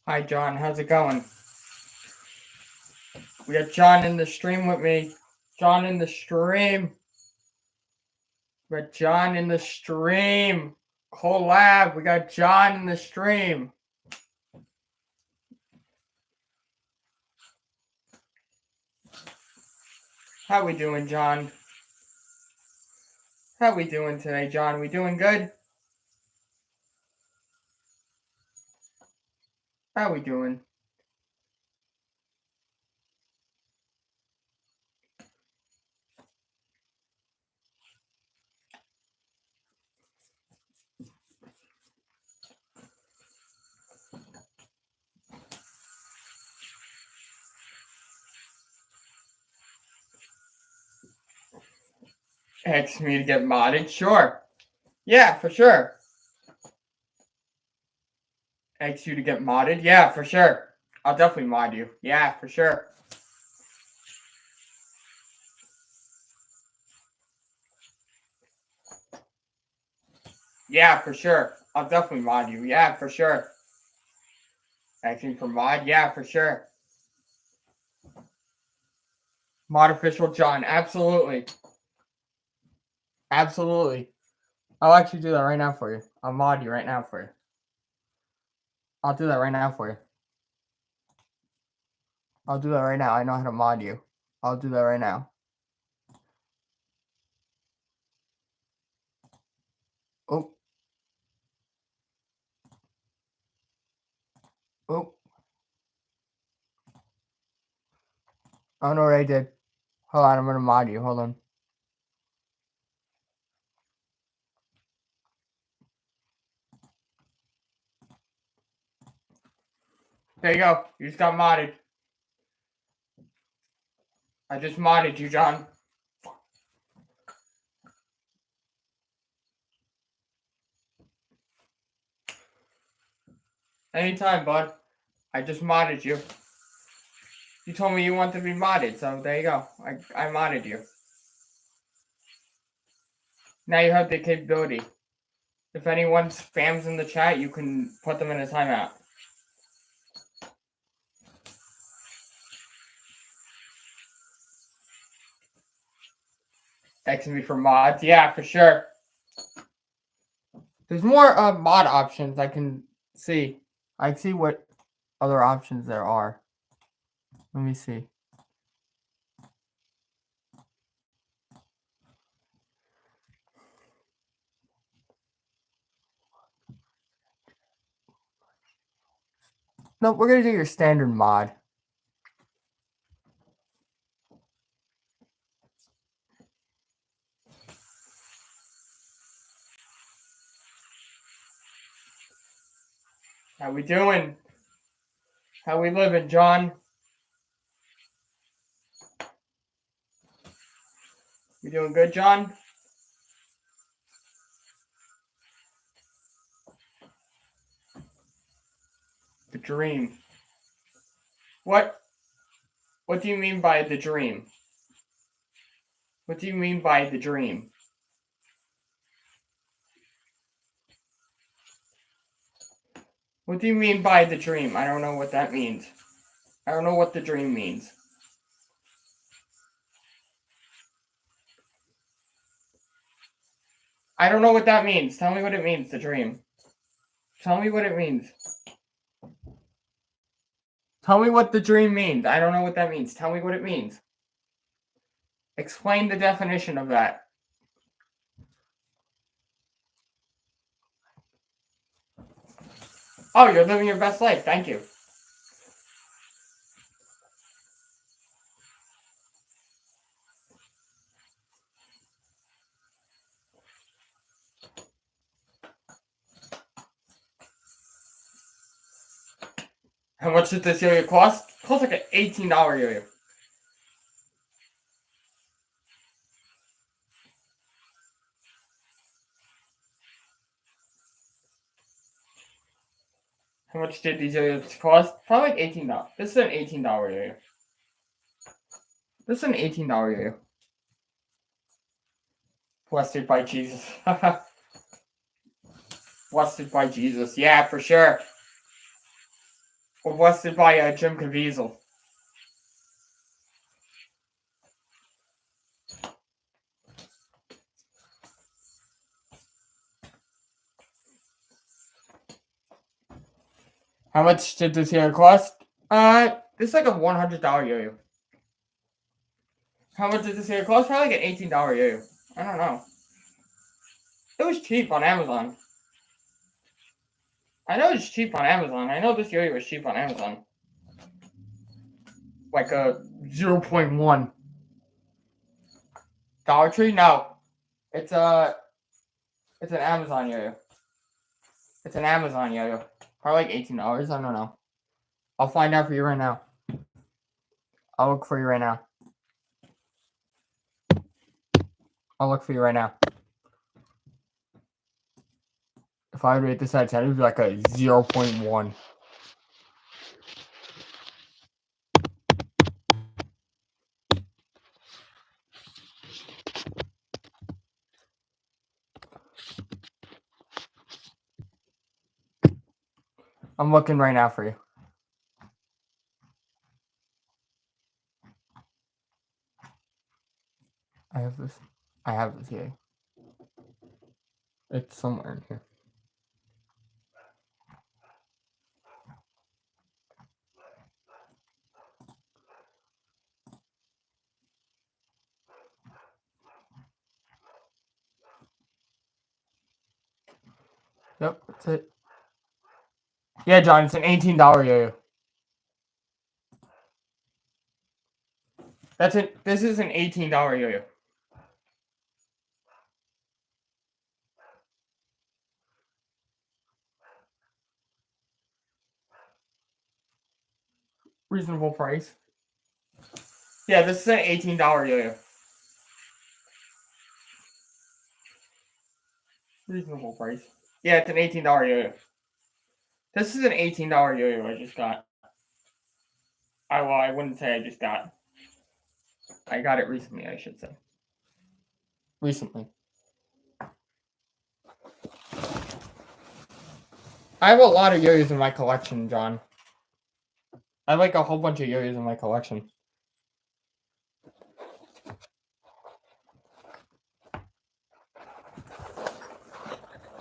Hi, John. How's it going? We got John in the stream with me. John in the stream. We got John in the stream. Collab. We got John in the stream. How we doing, John? How we doing today, John? We doing good? How we doing? Ask me to get modded? Sure. Yeah, for sure. Ask you to get modded? Yeah, for sure. I'll definitely mod you. Yeah, for sure. Yeah, for sure. I'll definitely mod you. Yeah, for sure. Asking for mod? Yeah, for sure. Mod official John. Absolutely. Absolutely. I'll actually do that right now for you. I'll mod you right now for you. I'll do that right now for you. I'll do that right now. I know how to mod you. I'll do that right now. Oh. Oh. I don't know what I did. Hold on, I'm gonna mod you. Hold on. There you go. You just got modded. I just modded you, John. Anytime, bud. I just modded you. You told me you want to be modded, so there you go. I modded you. Now you have the capability. If anyone spams in the chat, you can put them in a timeout. Asking me for mods? Yeah, for sure. There's more mod options I can see. I see what other options there are. Let me see. No, we're gonna do your standard mod. How we doing? How we living, John? You doing good, John? The dream. What do you mean by the dream? What do you mean by the dream? What do you mean by the dream? I don't know what that means. I don't know what the dream means. I don't know what that means. Tell me what it means, the dream. Tell me what it means. Tell me what the dream means. I don't know what that means. Tell me what it means. Explain the definition of that. Oh, you're living your best life. Thank you. How much did this yo-yo cost? It costs like an $18 yo-yo. How much did these yo-yos cost? Probably like $18. This is an $18 yo-yo. This is an $18 yo-yo. Blessed by Jesus. Blessed by Jesus. Yeah, for sure. Requested by Jim Caviezel. How much did this here cost? This is like a $100 yo-yo. How much did this here cost? Probably like an $18 yo-yo. I don't know. It was cheap on Amazon. I know it's cheap on Amazon. I know this yo-yo was cheap on Amazon. Like a 0.1. Dollar Tree? No. It's an Amazon yo-yo. It's an Amazon yo-yo. Probably like $18. I don't know. I'll find out for you right now. I'll look for you right now. I'll look for you right now. If I would rate this out of 10, it would be like a 0.1. I'm looking right now for you. I have this here. It's somewhere in here. Yep, that's it. Yeah, John, it's an $18 yo-yo. That's it. This is an $18 yo-yo. Reasonable price. Yeah, this is an $18 yo-yo. Reasonable price. Yeah, it's an $18 yo-yo. This is an $18 yo-yo I just got. I wouldn't say I just got. I got it recently, I should say. Recently. I have a lot of yo-yos in my collection, John. I have like a whole bunch of yo-yos in my collection.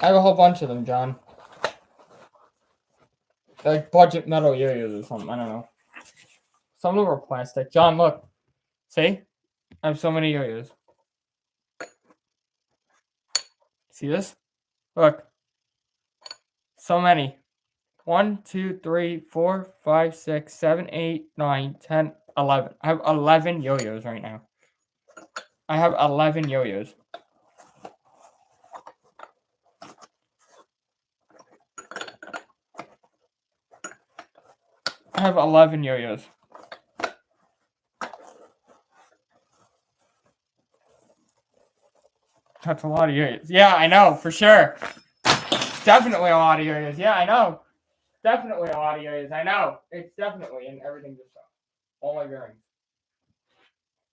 I have a whole bunch of them, John. They're like budget metal yo-yos or something. I don't know. Some of them are plastic. John, look. See? I have so many yo-yos. See this? Look. So many. 1, 2, 3, 4, 5, 6, 7, 8, 9, 10, 11. I have 11 yo-yos right now. I have 11 yo-yos. I have 11 yo-yos. That's a lot of yo-yos. Yeah, I know, for sure. Definitely a lot of yo-yos. Yeah, I know. Definitely a lot of yo-yos. I know. It's definitely in everything just so. All my bearings.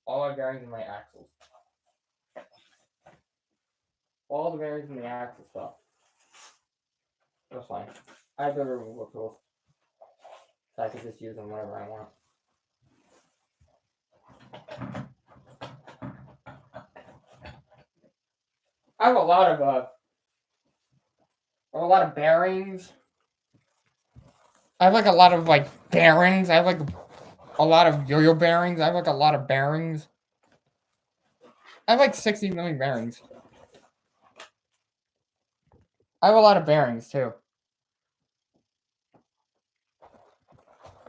All my bearings and my axles. All the bearings and the axle stuff. That's fine. I have the removal tools. So I can just use them whenever I want. I have a lot of bearings. I have like a lot of like bearings. I have like a lot of yo-yo bearings. I have like a lot of bearings. I have like 60 million bearings. I have a lot of bearings too.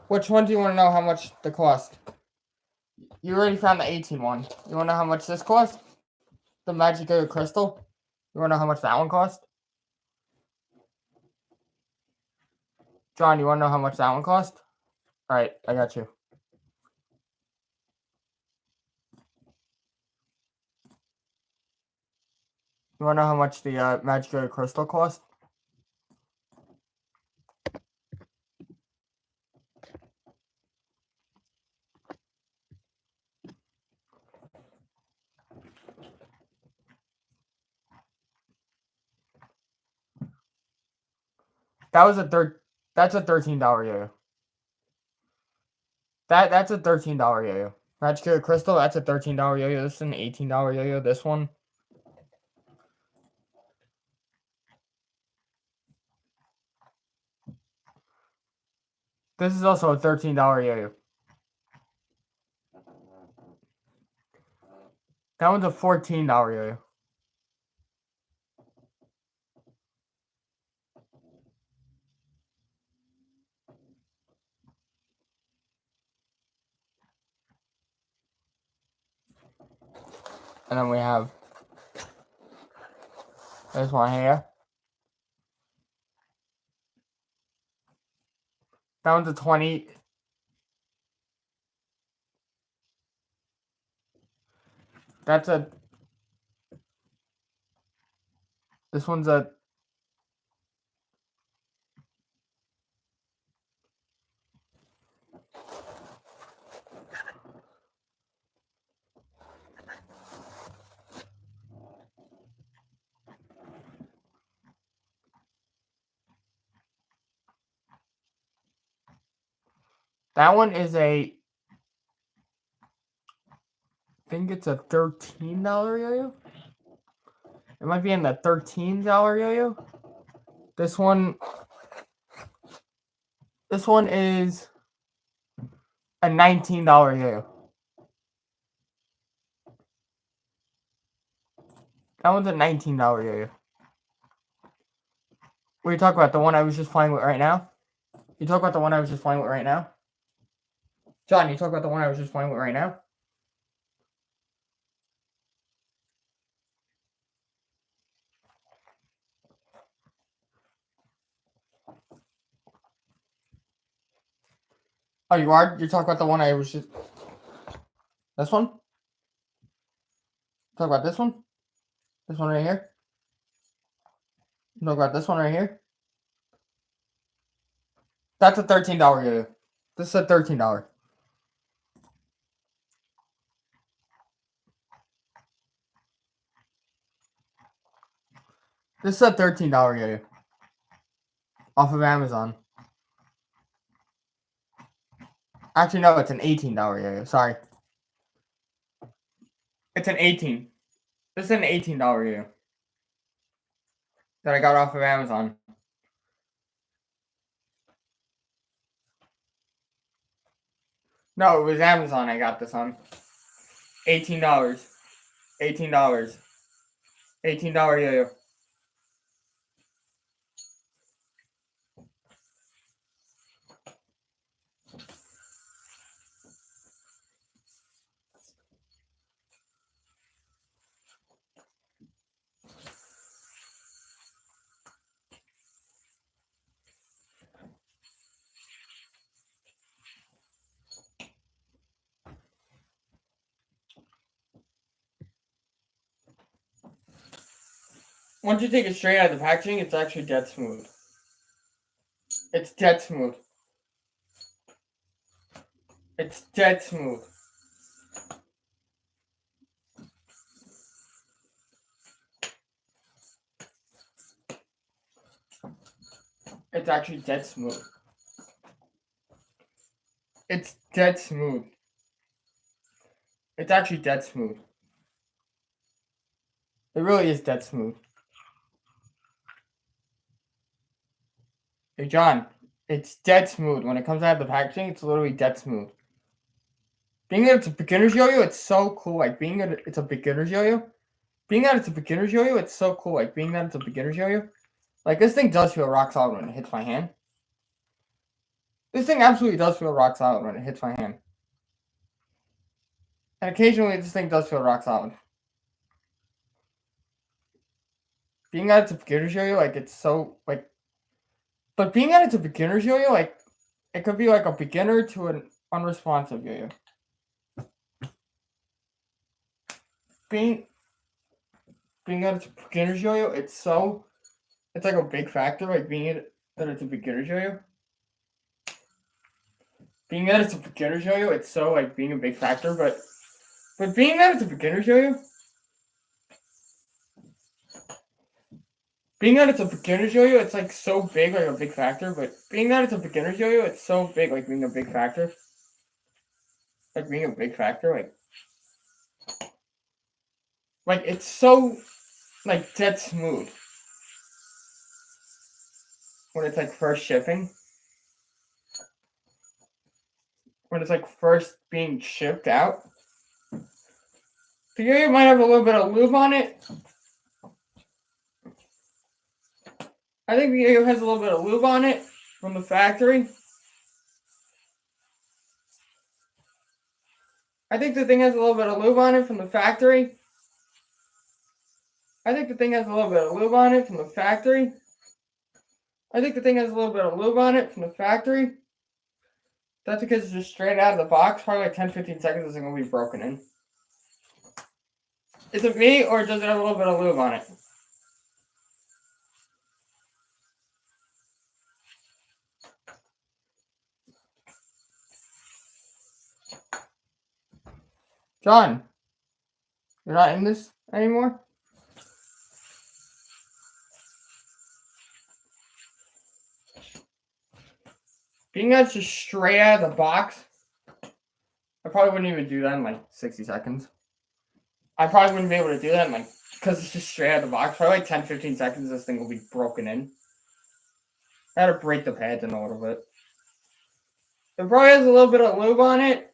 Which one do you want to know how much they cost? You already found the 18 one. You want to know how much this cost? The Magic Yo-Yo Crystal? You want to know how much that one cost? John, you want to know how much that one cost? Alright, I got you. You want to know how much the Magic Yo-Yo Crystal cost? That's a $13 yo-yo. That's a $13 yo-yo. Magic Yo-Yo Crystal, that's a $13 yo-yo. This is an $18 yo-yo. This one. This is also a $13 yo-yo. That one's a $14 yo-yo. And then we have this one here. That one's a 20. That's a. This one's a. That one is a. I think it's a $13 yo-yo. It might be in the $13 yo-yo. This one is a $19 yo-yo. That one's a $19 yo-yo. What are you talking about? The one I was just playing with right now? You talk about the one I was just playing with right now? John, you talk about the one I was just playing with right now? Oh, you are? You're talking about the one I was just. This one? Talk about this one? This one right here? Talk about this one right here? That's a $13 yo-yo. This is a $13. This is a $13 yo-yo. Off of Amazon. Actually, no, it's an $18 yo-yo. Sorry. It's an 18. This is an $18 yo-yo. That I got off of Amazon. No, it was Amazon I got this on. $18. $18. $18 yo-yo. Once you take it straight out of the packaging, it's actually dead smooth. It's dead smooth. It's dead smooth. It's actually dead smooth. It's dead smooth. It's actually dead smooth. It really is dead smooth. Hey, John, it's dead smooth. When it comes out of the packaging, it's literally dead smooth. Being that it's a beginner's yo-yo, it's so cool. Like, being that it's a beginner's yo-yo. Being that it's a beginner's yo-yo, it's so cool. Like, being that it's a beginner's yo-yo. Like, this thing does feel rock solid when it hits my hand. This thing absolutely does feel rock solid when it hits my hand. And occasionally, this thing does feel rock solid. Being that it's a beginner's yo-yo, like, it's so, like... But being that it's a beginner's yo-yo, like, it could be, like, a beginner to an unresponsive yo-yo. Being that it's a beginner's yo-yo, it's so... It's, like, a big factor, like, that it's a beginner's yo-yo. Being that it's a beginner's yo-yo, it's so, like, being a big factor, but being that it's a beginner's yo-yo... Being that it's a beginner's yo-yo, it's, like, so big, like, a big factor, but being that it's a beginner's yo-yo, it's so big, like, being a big factor. like being a big factor, like it's so like dead smooth when it's like first shipping. When it's like first being shipped out. It might have a little bit of lube on it. I think the Yo-Yo has a little bit of lube on it from the factory. I think the thing has a little bit of lube on it from the factory. I think the thing has a little bit of lube on it from the factory. I think the thing has a little bit of lube on it from the factory. That's because it's just straight out of the box. Probably like 10-15 seconds it's going to be broken in. Is it me or does it have a little bit of lube on it? John, you're not in this anymore? Being that's just straight out of the box, I probably wouldn't even do that in like 60 seconds. I probably wouldn't be able to do that in like, because it's just straight out of the box. Probably like 10-15 seconds, this thing will be broken in. I had to break the pads in a little bit. It probably has a little bit of lube on it.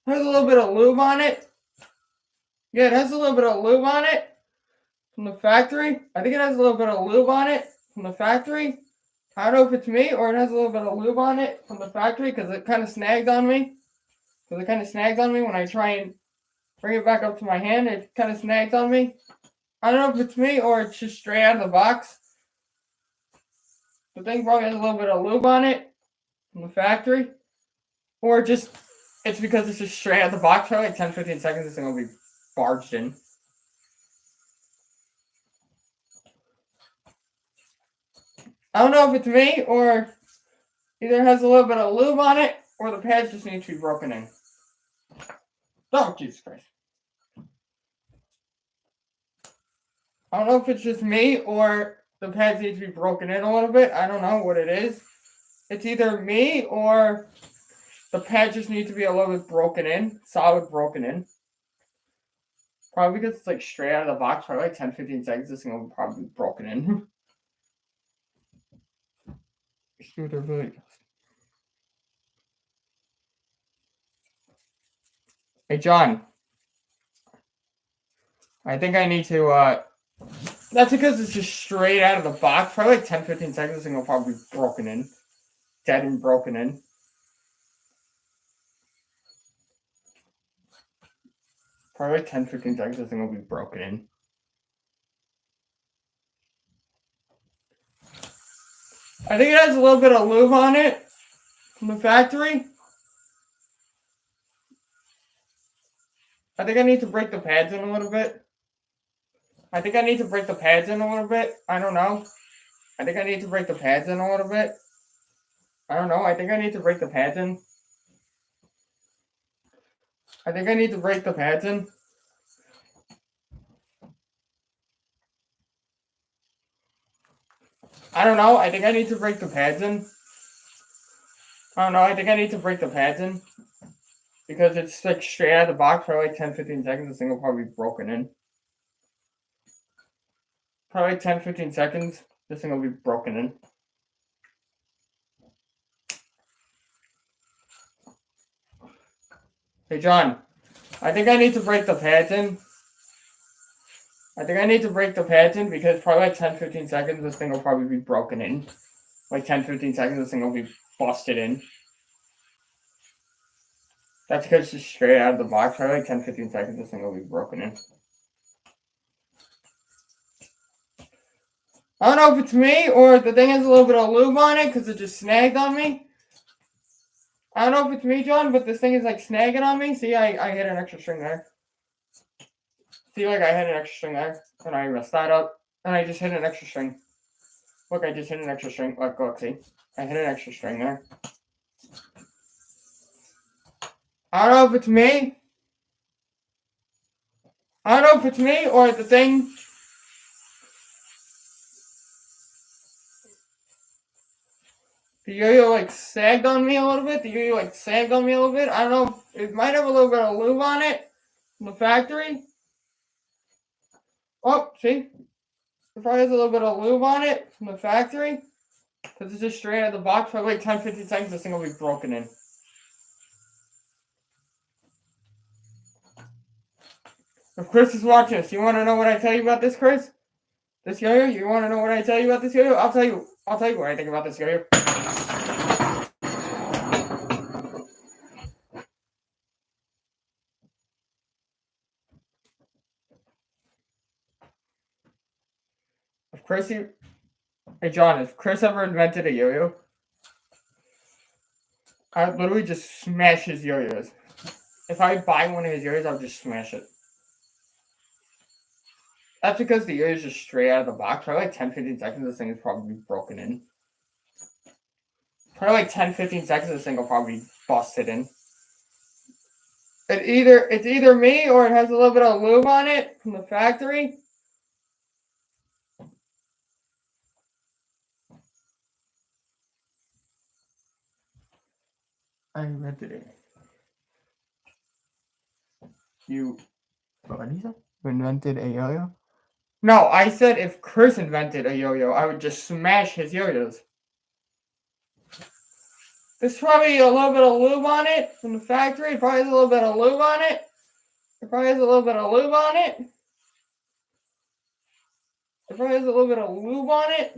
Has a little bit of lube on it. Yeah, it has a little bit of lube on it from the factory. I think it has a little bit of lube on it from the factory. I don't know if it's me or it has a little bit of lube on it from the factory because it kind of snagged on me. Because it kind of snags on me when I try and bring it back up to my hand. It kind of snags on me. I don't know if it's me or it's just straight out of the box. The thing probably has a little bit of lube on it from the factory. Or just, it's because it's just straight out of the box. Probably like 10-15 seconds, this thing will be barged in. I don't know if it's me or either it has a little bit of lube on it or the pads just need to be broken in. Oh, Jesus Christ. I don't know if it's just me or the pads need to be broken in a little bit. I don't know what it is. It's either me or the pads just need to be a little bit broken in, solid broken in. Probably because it's like straight out of the box, probably like 10-15 seconds, this thing will probably be broken in. Hey, John. I think I need to, that's because it's just straight out of the box. Probably like 10-15 seconds, this thing will probably be broken in. Dead and broken in. Probably like 10-15 seconds, this thing will be broken in. I think it has a little bit of lube on it from the factory. I think I need to break the pads in a little bit. I think I need to break the pads in a little bit. I don't know. I think I need to break the pads in a little bit. I don't know. I think I need to break the pads in. I think I need to break the pads in. I don't know. I think I need to break the pads in. I don't know. I think I need to break the pads in. Because it's like straight out of the box for like 10-15 seconds. This thing will probably be broken in. Probably 10-15 seconds. This thing will be broken in. Hey, John. I think I need to break the pads in. I think I need to break the pads in because probably like 10-15 seconds, this thing will probably be broken in. Like 10-15 seconds, this thing will be busted in. That's because it's just straight out of the box. Probably like 10-15 seconds, this thing will be broken in. I don't know if it's me or the thing has a little bit of lube on it because it just snagged on me. I don't know if it's me, John, but this thing is like snagging on me. See, I hit an extra string there. See, like I hit an extra string there. And I messed that up. And I just hit an extra string. Look, I just hit an extra string. Look, see. I hit an extra string there. I don't know if it's me. I don't know if it's me or the thing. The yo-yo like sagged on me a little bit. I don't know. It might have a little bit of lube on it from the factory. Oh, see? It probably has a little bit of lube on it from the factory. Because it's just straight out of the box. Probably like 10-15 seconds, this thing will be broken in. If Chris is watching this, you want to know what I tell you about this, Chris? This yo-yo? You want to know what I tell you about this yo-yo? I'll tell you what I think about this yo-yo. Hey John, if Chris ever invented a yo-yo, I would literally just smash his yo-yos. If I buy one of his yo-yos, I'll just smash it. That's because the yo-yo is just straight out of the box. Probably like 10-15 seconds, this thing is probably broken in. Probably like 10-15 seconds, this thing will probably be busted in. It's either me or it has a little bit of lube on it from the factory. I invented it. What did you say? You invented a yo-yo? No, I said if Chris invented a yo-yo, I would just smash his yo-yos. There's probably a little bit of lube on it from the factory. It probably has a little bit of lube on it. It probably has a little bit of lube on it. It probably has a little bit of lube on it.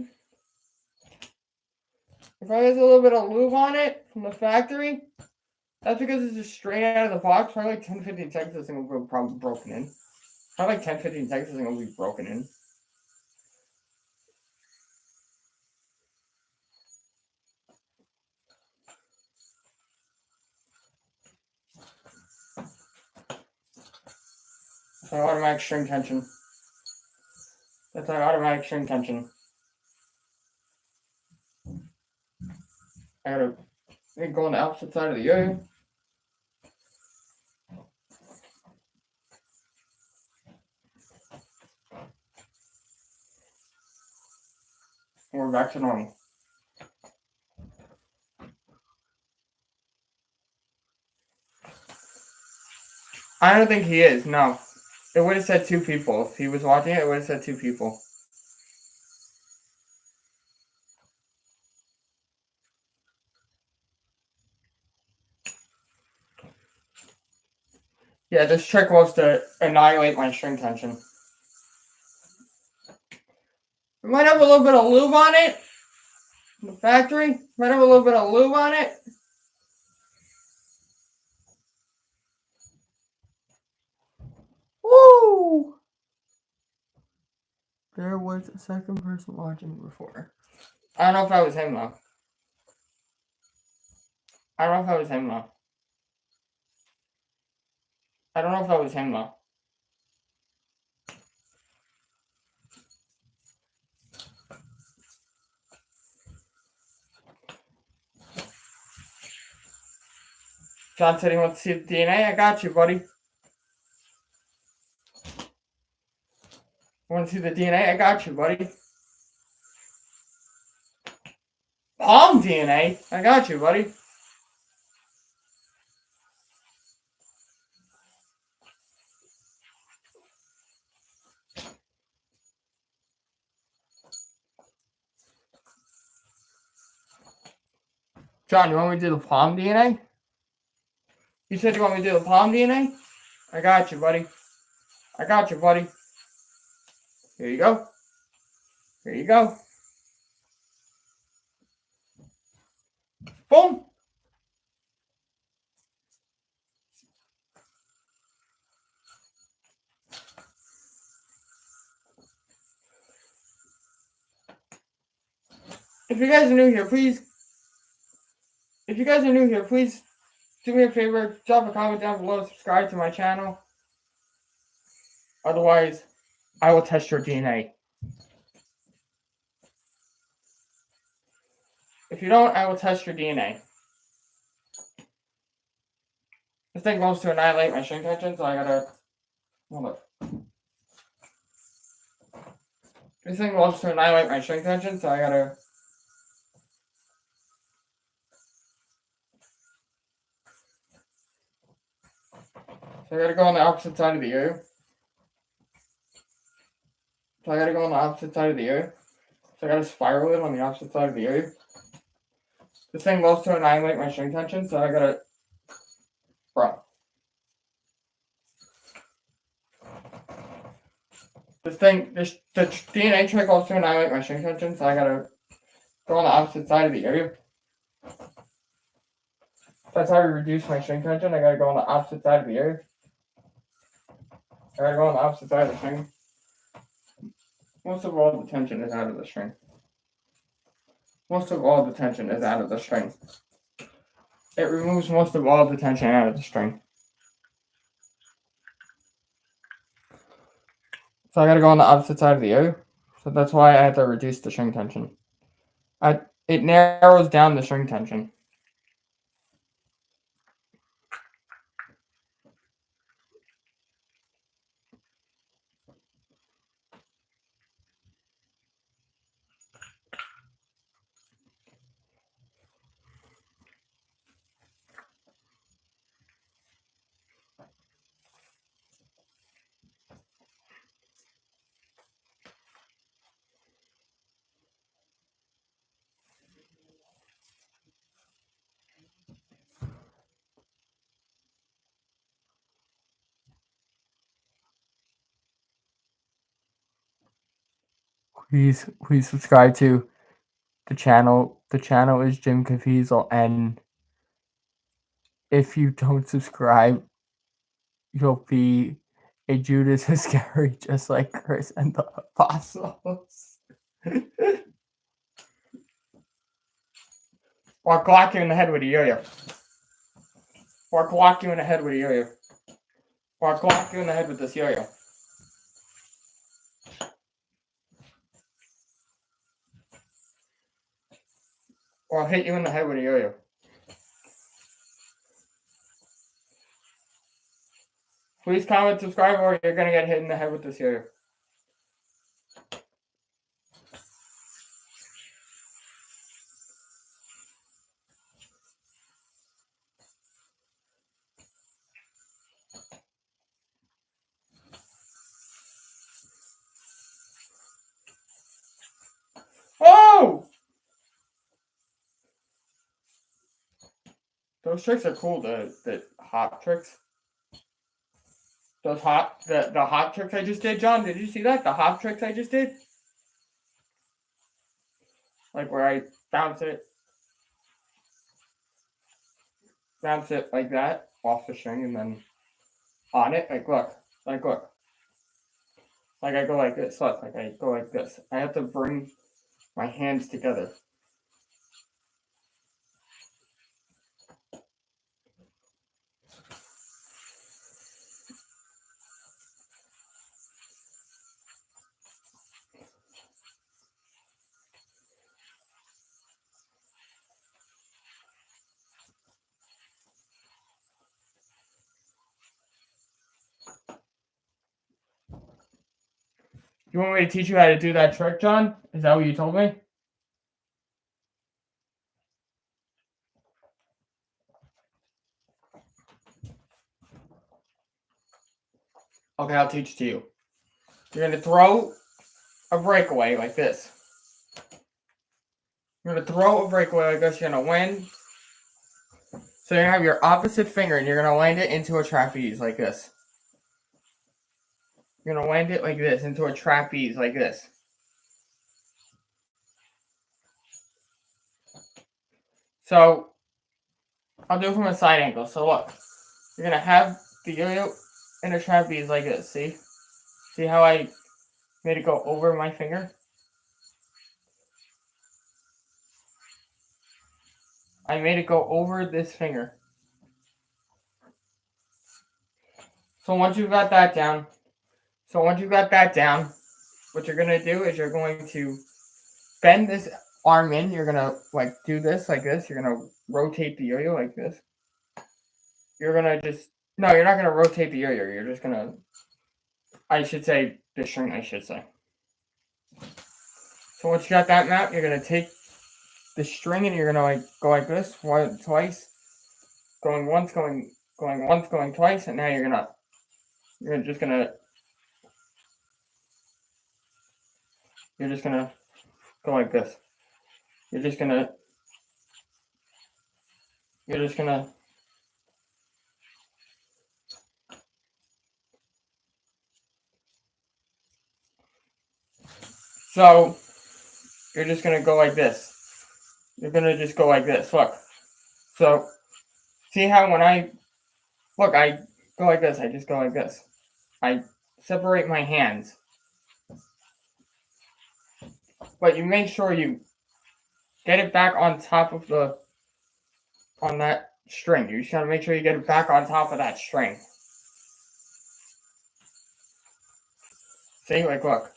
It probably has a little bit of lube on it from the factory. That's because it's just straight out of the box. Probably like 10-15 seconds, this thing will be probably broken in. Probably like 10-15 seconds, this thing will be broken in. So automatic string tension. That's an automatic string tension. I gotta go on the opposite side of the yo-yo. And we're back to normal. I don't think he is, no. It would have said 2 people. If he was watching it, it would have said 2 people. Yeah, this trick was to annihilate my string tension. It might have a little bit of lube on it. The factory might have a little bit of lube on it. Woo! There was a second person watching before. I don't know if that was him though. I don't know if that was him though. John said he wants to see the DNA. I got you, buddy. Want to see the DNA? I got you, buddy. Palm DNA? I got you, buddy. John, you want me to do the palm DNA? You said you want me to do the palm DNA? I got you, buddy. Here you go. Boom. If you guys are new here, please do me a favor, drop a comment down below, subscribe to my channel. Otherwise, I will test your DNA. If you don't, I will test your DNA. This thing wants to annihilate my string tension, so I gotta... Hold up. This thing wants to annihilate my string tension, so I gotta... So I gotta go on the opposite side of the yo-yo. So I gotta go on the opposite side of the yo-yo. So I gotta spiral it on the opposite side of the yo-yo. This thing loves to annihilate my string tension, so I gotta... Bro. The DNA trick loves to annihilate my string tension, so I gotta go on the opposite side of the yo-yo. That's how we reduce my string tension. I gotta go on the opposite side of the yo-yo. I gotta go on the opposite side of the string. Most of all the tension is out of the string. Most of all the tension is out of the string. It removes most of all the tension out of the string. So I gotta go on the opposite side of the yo. So that's why I have to reduce the string tension. It narrows down the string tension. Please subscribe to the channel. The channel is Jim Caviezel, and if you don't subscribe, you'll be a Judas Iscariot just like Chris and the apostles. Or clock you in the head with a yo-yo. Or clock you in the head with a yo-yo. Or clock you in the head with this yo-yo. Or I'll hit you in the head with a yo-yo. Please comment, subscribe, or you're gonna get hit in the head with this yo-yo. Oh! Those tricks are cool, the hop tricks. The hop tricks I just did, John. Did you see that? The hop tricks I just did? Like where I bounce it like that off the string and then on it. Like look. Like I go like this. Look, like I go like this. I have to bring my hands together. You want me to teach you how to do that trick, John? Is that what you told me? Okay, I'll teach it to you. You're going to throw a breakaway like this. You're going to throw a breakaway like this. You're going to land. So you're going to have your opposite finger and you're going to land it into a trapeze like this. You're going to land it like this into a trapeze like this. So I'll do it from a side angle. So look, you're going to have the yo-yo in a trapeze like this. See? See how I made it go over my finger? I made it go over this finger. So once you've got that down, what you're going to do is you're going to bend this arm in. You're going to like do this like this. You're going to rotate the yo-yo like this. You're going to just, no, you're not going to rotate the yo-yo. You're just going to, I should say, the string, I should say. So once you got that map, you're going to take the string and you're going to like go like this, twice, going once, going twice, and now you're going to you're just gonna go like this. You're just gonna so you're just gonna go like this. You're gonna just go like this. Look. So see how when I go like this. I just go like this. I separate my hands. But you make sure you get it back on top of on that string. You just gotta make sure you get it back on top of that string. See, like, look.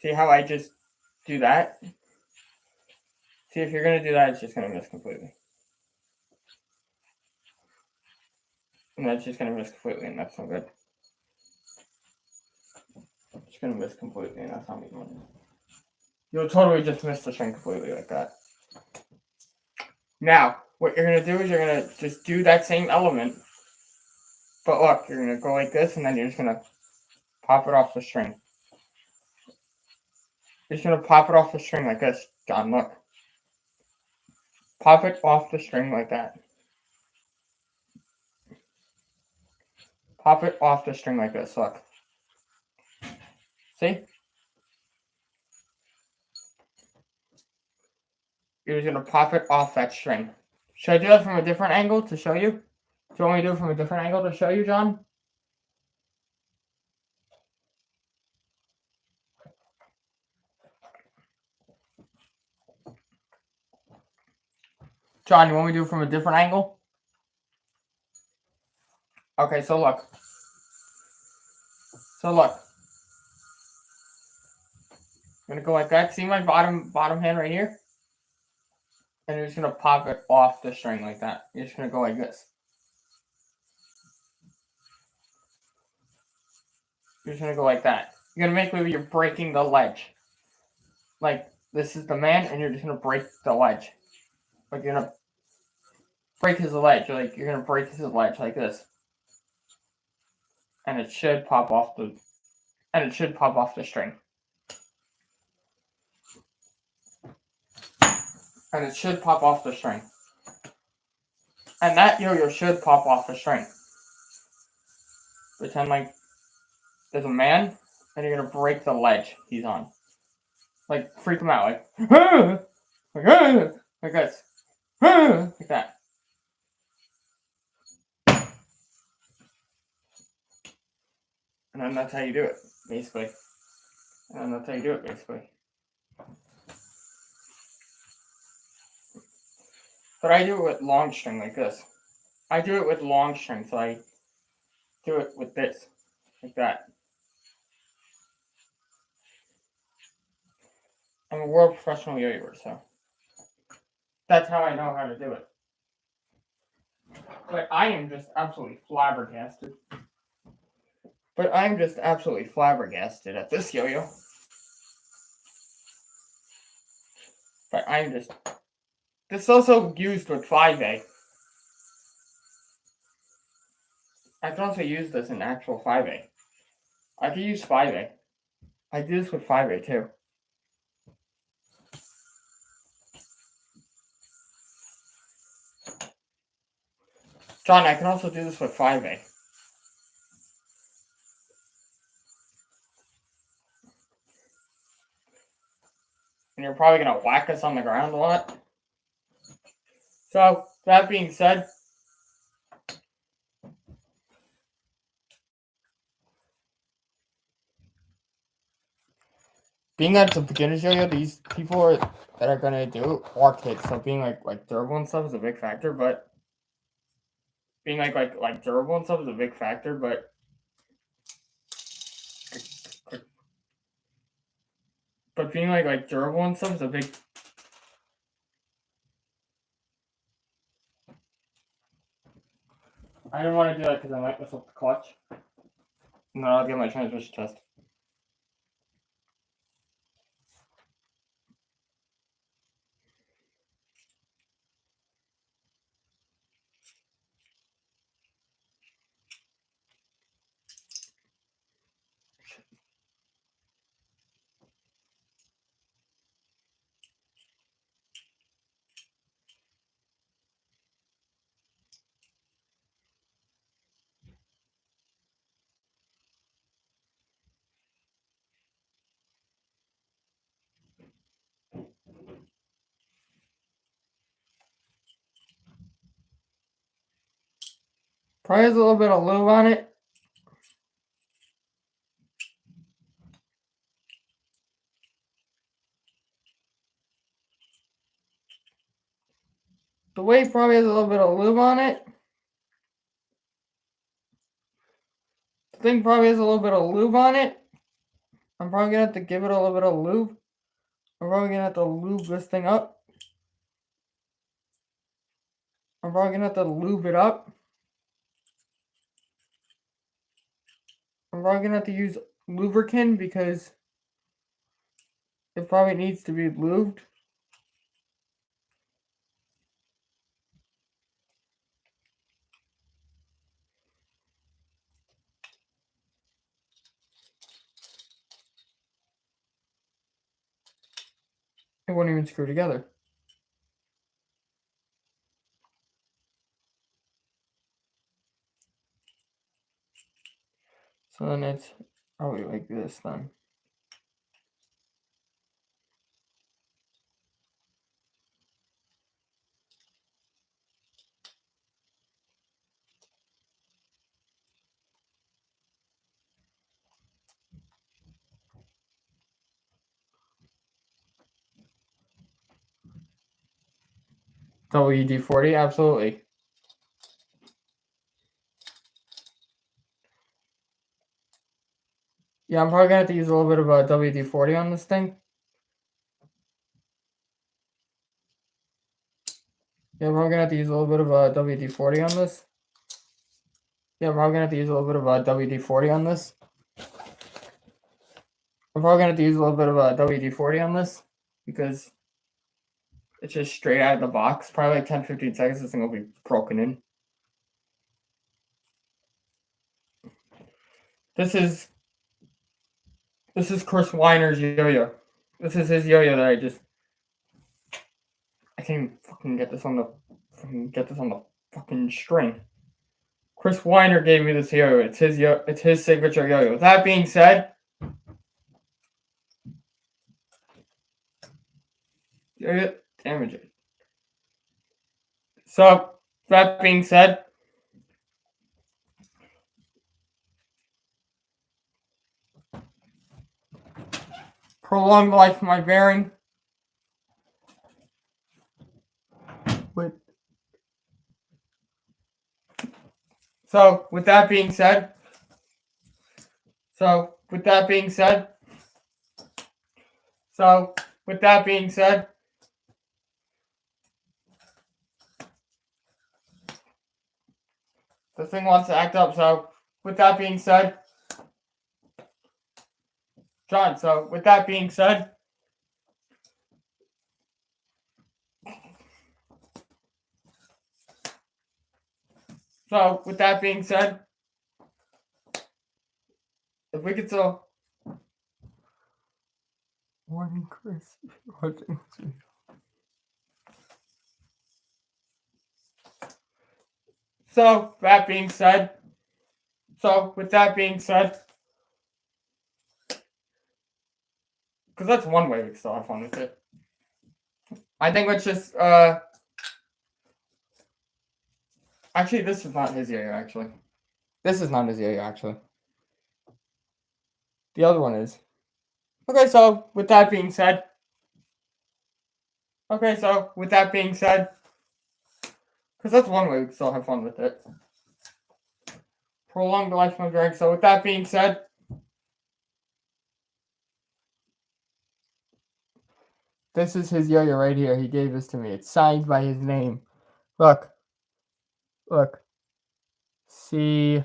See how I just do that? See, if you're gonna do that, it's just gonna miss completely. And that's just gonna miss completely, and that's not good. It's gonna miss completely, and that's not me doing it. You'll totally just miss the string completely like that. Now, what you're gonna do is you're gonna just do that same element, but look, you're gonna go like this, and then you're just gonna pop it off the string. You're just gonna pop it off the string like this, John. Look, pop it off the string like that. Pop it off the string like this. Look. See? You're just gonna pop it off that string. Should I do that from a different angle to show you? Do you want me to do it from a different angle to show you, John? John, you want me to do it from a different angle? Okay, so look. I'm gonna go like that. See my bottom hand right here? And you're just gonna pop it off the string like that. You're just gonna go like this. You're just gonna go like that. You're gonna make maybe you're breaking the ledge. Like this is the man, and you're just gonna break the ledge. Like you're gonna break his ledge. Like you're gonna break his ledge like this. And it should pop off the string. And it should pop off the string. And that yo-yo should pop off the string. Pretend like there's a man, and you're gonna break the ledge he's on. Like freak him out, like like this, like that. And then that's how you do it, basically. But I do it with long string like this. I do it with long string, so I do it with this, like that. I'm a world professional yo-yoer, so that's how I know how to do it. But I am just absolutely flabbergasted. At this yo-yo. But I'm just... This is also used with 5A. I can also use this in actual 5A. I could use 5A. I do this with 5A too. John, I can also do this with 5A. And you're probably going to whack us on the ground a lot. So, that being said, being that it's a beginner's yo-yo, these people that are going to do are kids. So being like durable and stuff is a big factor, but being like durable and stuff is a big factor, but being like durable and stuff is a big... I didn't want to do that because I might mess up the clutch. And then I'll get my transmission test. Probably has a little bit of lube on it. The weight probably has a little bit of lube on it. The thing probably has a little bit of lube on it. I'm probably gonna have to give it a little bit of lube. I'm probably gonna have to lube this thing up. I'm probably gonna have to lube it up. I'm probably gonna have to use lubricant because it probably needs to be lubed. It won't even screw together. So then it's probably like this then. WD-40, absolutely. Yeah, I'm probably gonna have to use a little bit of a WD-40 on this thing. Yeah, we're gonna have to use a little bit of a WD-40 on this. Yeah, we're gonna have to use a little bit of a WD-40 on this. We're probably gonna have to use a little bit of a WD-40 on this because it's just straight out of the box. Probably like 10-15 seconds, this thing will be broken in. This is Chris Weiner's yo-yo. This is his yo-yo that I can't even fucking get this on the fucking string. Chris Weiner gave me this yo-yo. It's his signature yo-yo. With that being said, damage it. So that being said, prolong the life of my bearing. So with that being said, the thing wants to act up. So with that being said, John, so with that being said, if we could still warning Chris, so that being said, because that's one way we can still have fun with it. I think let's just actually, this is not his yo-yo, actually. This is not his yo-yo, actually. The other one is. Okay, so with that being said, because that's one way we can still have fun with it. Prolong the life of my drag. So with that being said, this is his yo-yo right here. He gave this to me. It's signed by his name. Look. C.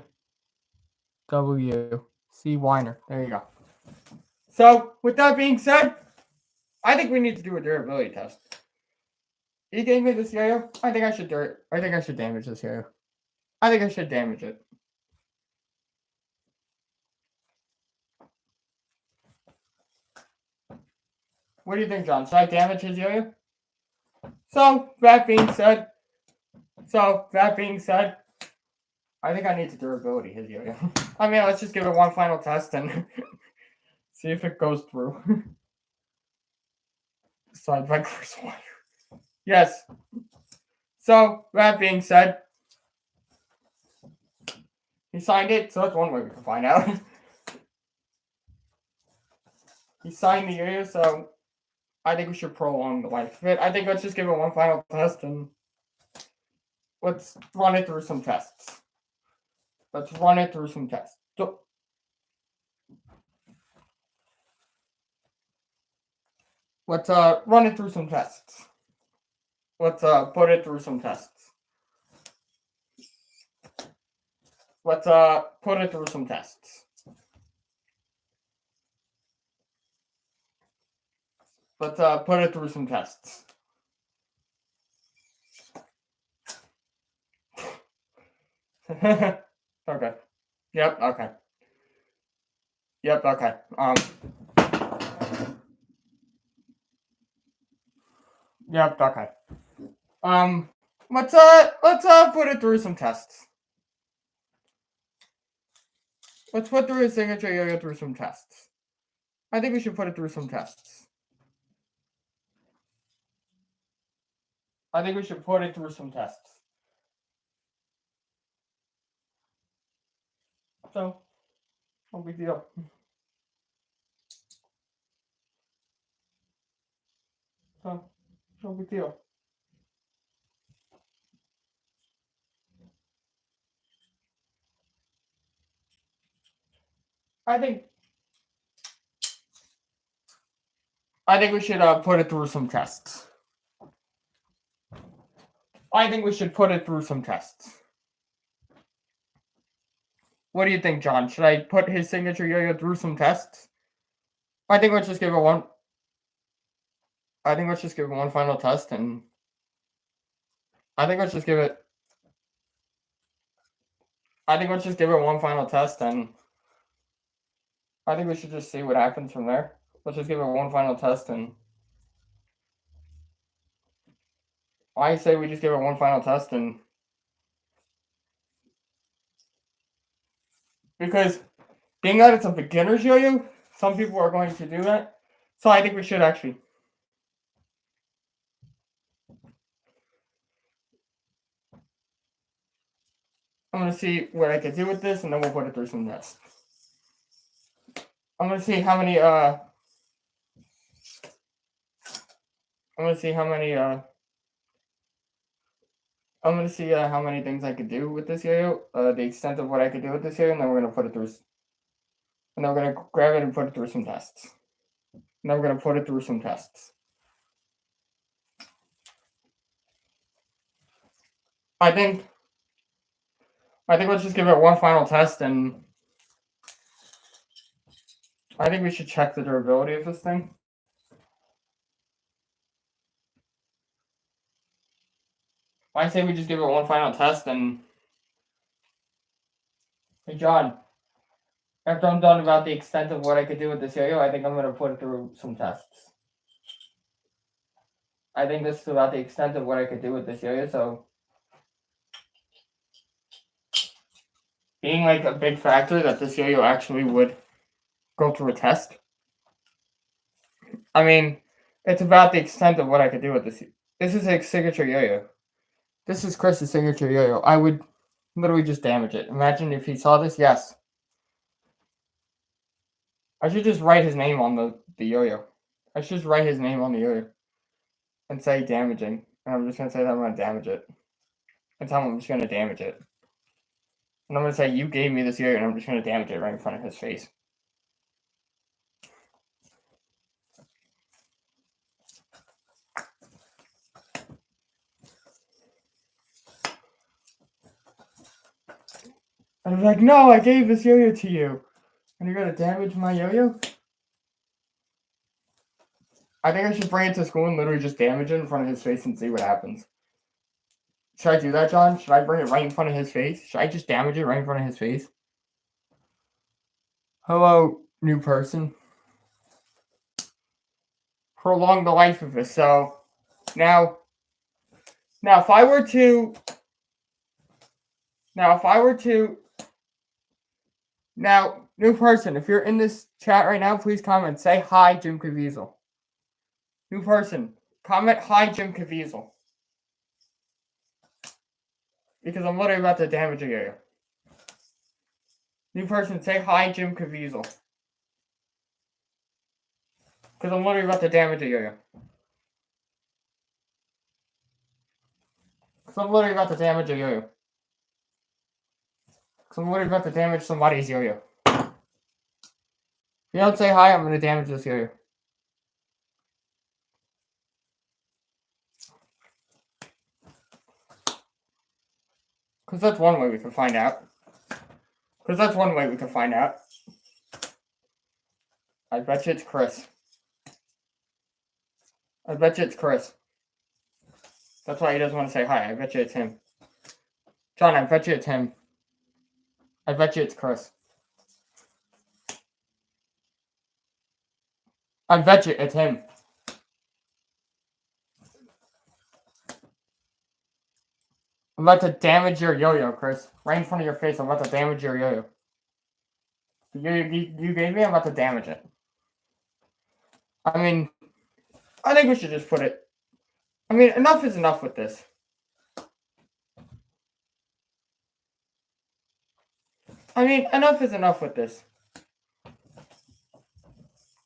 Weiner. There you go. So with that being said, I think we need to do a durability test. He gave me this yo-yo. I think I should damage this yo-yo. I think I should damage it. What do you think, John? Should I damage his yo-yo? So that being said, I think I need to durability his yo-yo. I mean, let's just give it one final test and see if it goes through. Signed by Chris Weiner. Yes. So that being said, He signed it, so that's one way we can find out. He signed the yo-yo, so I think we should prolong the life of it. I think let's just give it one final test and let's run it through some tests. Let's run it through some tests. So, let's run it through some tests. Let's put it through some tests. Let's put it through some tests. Let's put it through some tests. Okay. Yep, okay. Yep, okay. Yep, okay. Let's put it through some tests. Let's put through his signature yo-yo through some tests. I think we should put it through some tests. I think we should put it through some tests. So, no big deal. So, no big deal. I think we should put it through some tests. I think we should put it through some tests. What do you think, John? Should I put his signature yo-yo through some tests? I think let's just give it one. I think let's just give it one final test, and I think let's just give it. I think let's just give it one final test, and I think we should just see what happens from there. Let's just give it one final test, and I say we just give it one final test, and because being that it's a beginner's yo-yo, some people are going to do that. So I think we should actually. I'm going to see what I could do with this, and then we'll put it through some tests. I'm going to see how many, I'm going to see how many, I'm going to see how many things I could do with this yo-yo, the extent of what I could do with this yo-yo, and then we're going to put it through, and then we're going to grab it and put it through some tests. And then we're going to put it through some tests. I think let's just give it one final test, and I think we should check the durability of this thing. I say we just give it one final test, and hey, John, after I'm done about the extent of what I could do with this yo-yo, I think I'm going to put it through some tests. I think this is about the extent of what I could do with this yo-yo, so being like a big factor that this yo-yo actually would go through a test. I mean, it's about the extent of what I could do with this. This is a signature yo-yo. This is Chris's signature yo-yo. I would literally just damage it. Imagine if he saw this. Yes. I should just write his name on the yo-yo. I should just write his name on the yo-yo and say damaging. And I'm just going to say that I'm going to damage it. And tell him I'm just going to damage it. And I'm going to say, you gave me this yo-yo, and I'm just going to damage it right in front of his face. And I'm like, no, I gave this yo-yo to you. And you're going to damage my yo-yo? I think I should bring it to school and literally just damage it in front of his face and see what happens. Should I do that, John? Should I bring it right in front of his face? Should I just damage it right in front of his face? Hello, new person. Prolong the life of it. So, now, if I were to, now, new person, if you're in this chat right now, please comment. Say hi, Jim Caviezel. New person, comment hi, Jim Caviezel. Because I'm literally about to damage a yo-yo. New person, say hi, Jim Caviezel. Because I'm literally about to damage a yo-yo. Because I'm literally about to damage a yo-yo. Because I'm literally about to damage somebody's yo-yo. If you don't say hi, I'm going to damage this yo-yo. Because that's one way we can find out. Because that's one way we can find out. I bet you it's Chris. I bet you it's Chris. That's why he doesn't want to say hi. I bet you it's him. John, I bet you it's him. I bet you it's Chris. I bet you it's him. I'm about to damage your yo-yo, Chris. Right in front of your face, I'm about to damage your yo-yo. You gave me, I'm about to damage it. I mean, I think we should just put it. I mean, enough is enough with this. I mean, enough is enough with this.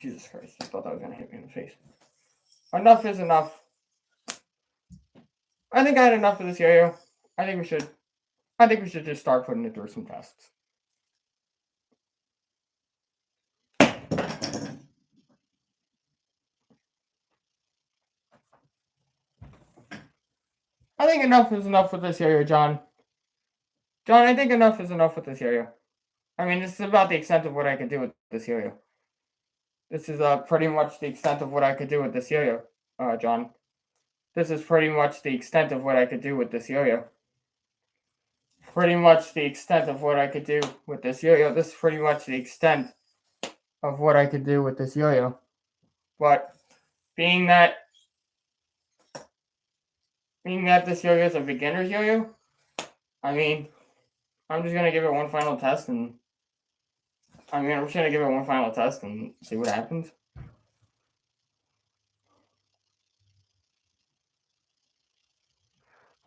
Jesus Christ, I thought that was going to hit me in the face. Enough is enough. I think I had enough of this yo-yo. I think we should just start putting it through some tests. I think enough is enough with this yo-yo, John. John, I think enough is enough with this yo-yo. I mean, this is about the extent of what I could do with this yo-yo. This is pretty much the extent of what I could do with this yo-yo, John. This is pretty much the extent of what I could do with this yo-yo. Pretty much the extent of what I could do with this yo-yo. This is pretty much the extent of what I could do with this yo-yo. But being that this yo-yo is a beginner's yo-yo, I mean, I'm just gonna give it one final test and see what happens.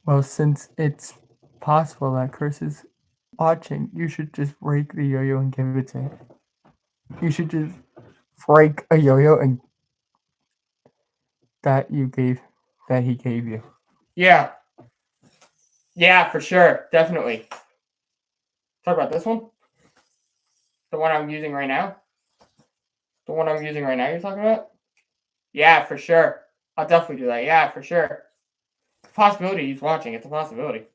Well, since it's possible that Chris is watching, you should just break the yo-yo and give it to him. You should just break a yo-yo and that he gave you. Yeah. Yeah, for sure. Definitely. Talk about this one? The one I'm using right now? The one I'm using right now you're talking about? Yeah, for sure. I'll definitely do that. Yeah, for sure. It's a possibility he's watching. It's a possibility.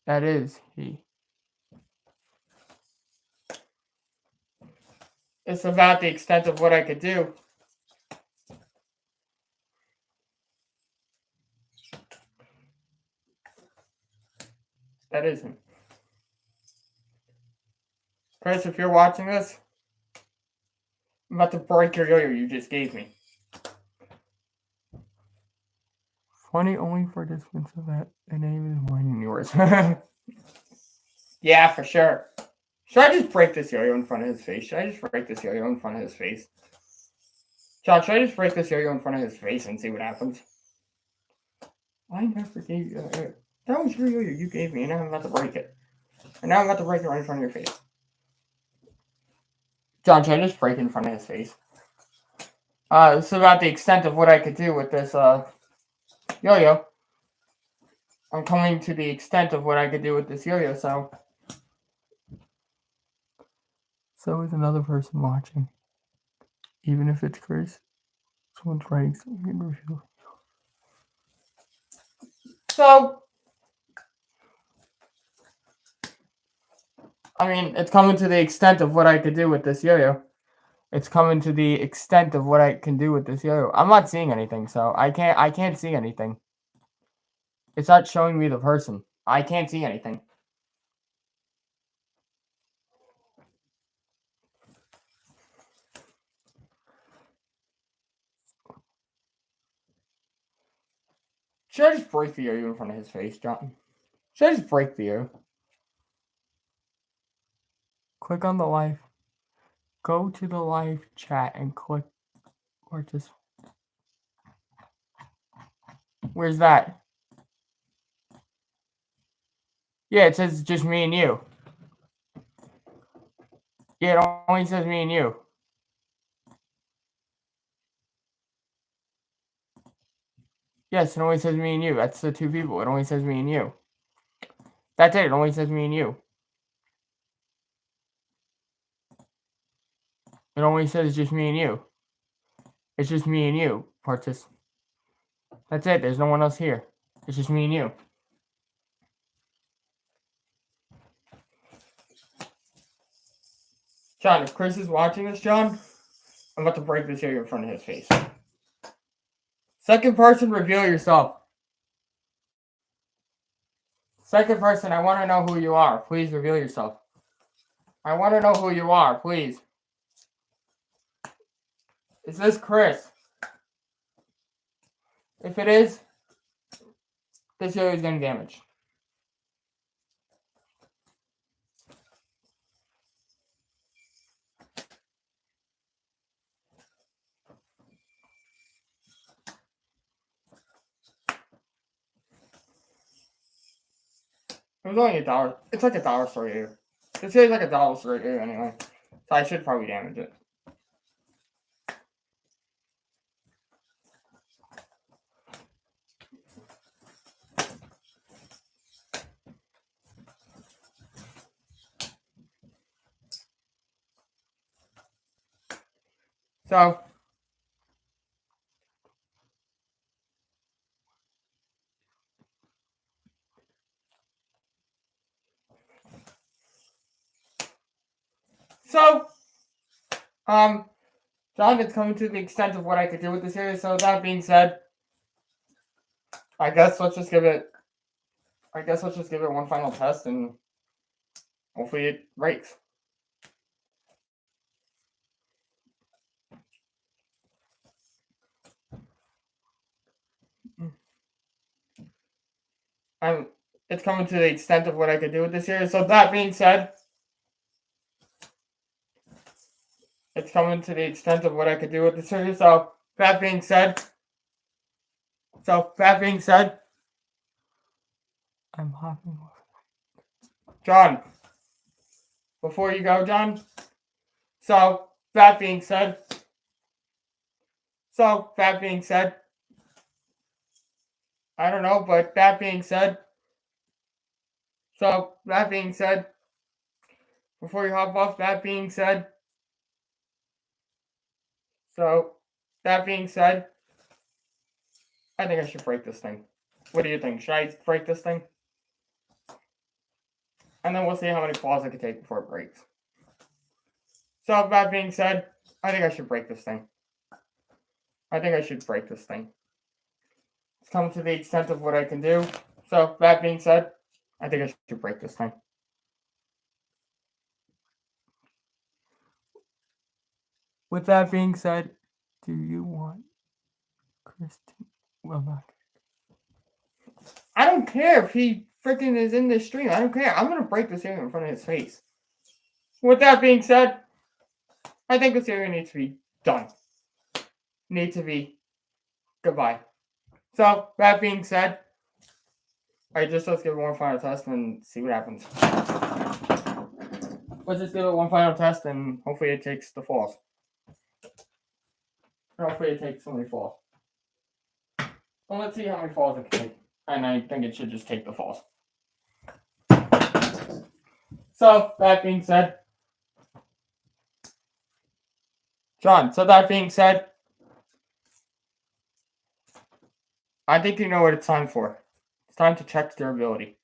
That is he. It's about the extent of what I could do. That is him. Chris, if you're watching this, I'm about to break your yo-yo you just gave me. Funny only participants of that. The name is mine and yours. Yeah, for sure. Should I just break this yo-yo in front of his face? John, should I just break this yo-yo in front of his face and see what happens? I never gave you that. That was your yo-yo you gave me, and now I'm about to break it. And now I'm about to break it right in front of your face. John, should I just break it in front of his face? This is about the extent of what I could do with this yo-yo. I'm coming to the extent of what I could do with this yo-yo, so is another person watching. Even if it's Chris, someone's writing something in review. So, I mean, it's coming to the extent of what I could do with this yo-yo. It's coming to the extent of what I can do with this yo-yo. I'm not seeing anything, so I can't see anything. It's not showing me the person. I can't see anything. Should I just break the yo-yo in front of his face, John? Should I just break the yo-yo? Click on the live. Go to the live chat and click, or just, where's that? Yeah, it says just me and you. Yeah, it only says me and you. Yes, it only says me and you. That's the two people. It only says me and you. That's it. It only says me and you. It only says just me and you. It's just me and you, Partis. That's it. There's no one else here. It's just me and you. John, if Chris is watching this, John, I'm about to break this here in front of his face. Second person, reveal yourself. Second person, I want to know who you are. Please reveal yourself. I want to know who you are, please. Is this Chris? If it is, this area is getting damaged. It was only $1. It's like $1 store here. This is like $1 store here anyway. So I should probably damage it. So, John, it's coming to the extent of what I could do with this area. So that being said, I guess let's just give it one final test and hopefully it breaks. It's coming to the extent of what I could do with this area. So that being said, it's coming to the extent of what I could do with this area. So that being said, I'm hopping. John, before you go, John. So that being said, I don't know, but that being said, before you hop off, that being said, I think I should break this thing. What do you think? Should I break this thing? And then we'll see how many falls I can take before it breaks. So that being said, I think I should break this thing. It's come to the extent of what I can do. So that being said, I think I should break this thing. With that being said, do you want Kristen Willock? I don't care if he freaking is in this stream. I don't care. I'm gonna break this area in front of his face. With that being said, I think this area needs to be done. Goodbye. So that being said, let's give it one final test and see what happens. Let's just give it one final test and hopefully it takes the falls. Hopefully it takes so many falls. Well, let's see how many falls it can take. And I think it should just take the falls. So that being said, John, I think you know what it's time for. It's time to check durability.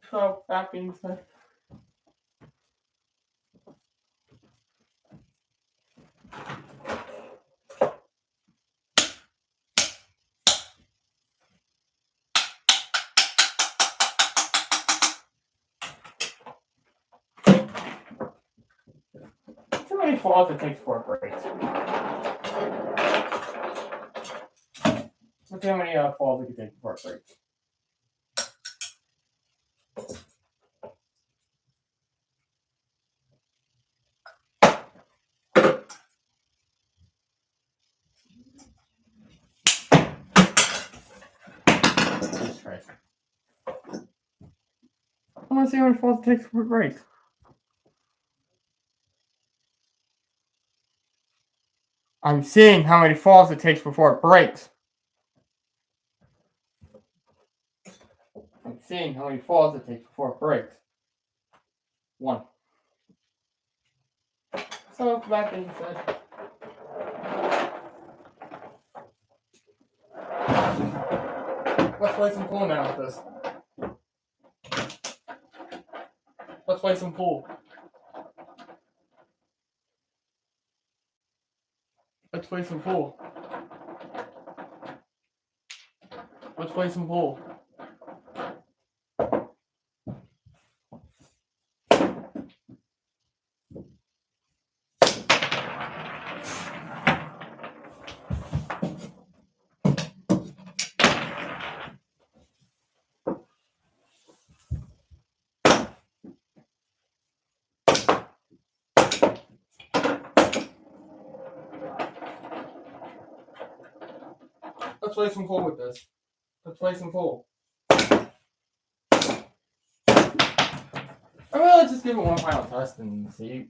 So that being said, how many falls it takes before it breaks. Let's see how many falls it can take before it breaks. Jesus Christ. I want to see how many falls it takes before it breaks. I'm seeing how many falls it takes before it breaks. I'm seeing how many falls it takes before it breaks. 1. So, that being said, let's play some pool now with this. Let's play some pool. Let's play some pool. Let's play some pool. Let's play some pool with this. Let's play some pool. Or well, let's just give it one final test and see.